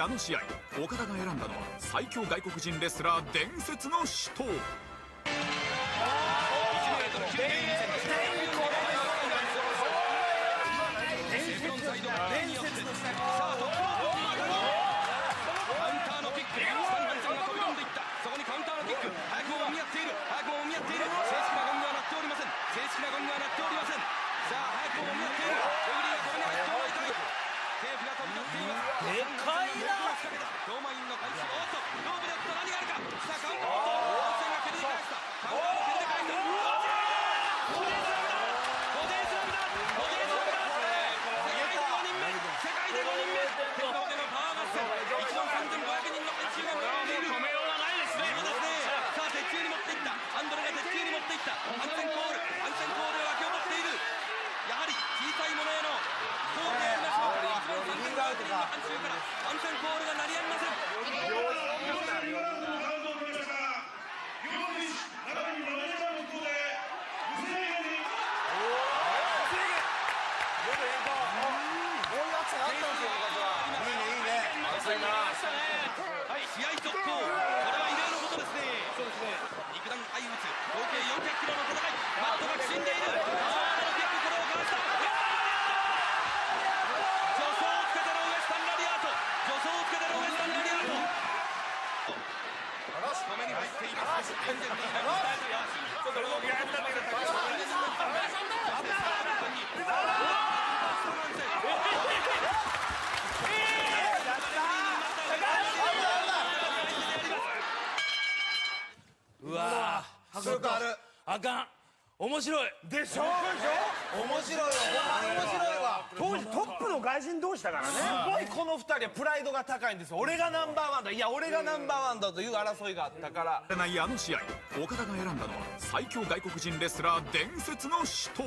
あの試合、岡田が選んだのは最強外国人レスラー伝説の死闘。安全コールが鳴りやみません。試合続行。これは異例のことですね。肉弾相打つ合計400キロの戦い。マットがきしんでいる。これをかわした。止めに入っています。うわー、迫力ある。あかん。面白いでしょ。面白いわ。面白いわ。当時トップの外人同士だからね。すごいこの2人はプライドが高いんですよ。俺がナンバーワンだ、いや俺がナンバーワンだという争いがあったから。あの試合、岡田が選んだのは最強外国人レスラー伝説の死闘。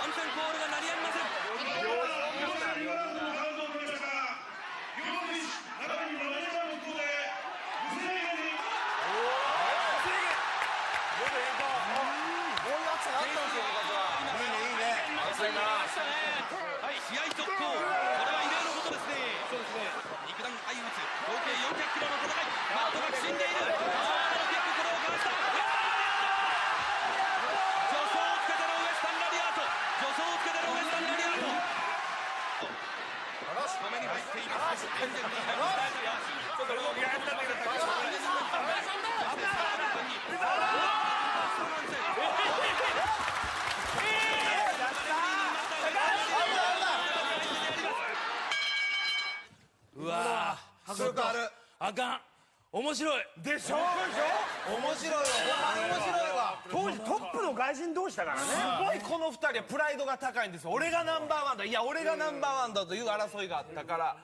安全コールが鳴りやみません。試合続行。これは異例のことですね。肉弾相打つ合計400キロの戦い。マットがきしんでいる。これをかわした。止めに入っています。うわー、迫力ある。あかん。面白いでしょ。面白いわ。面白いわ。当時トップの外人同士だからね。すごいこの2人はプライドが高いんですよ。俺がナンバーワンだ、いや俺がナンバーワンだという争いがあったから。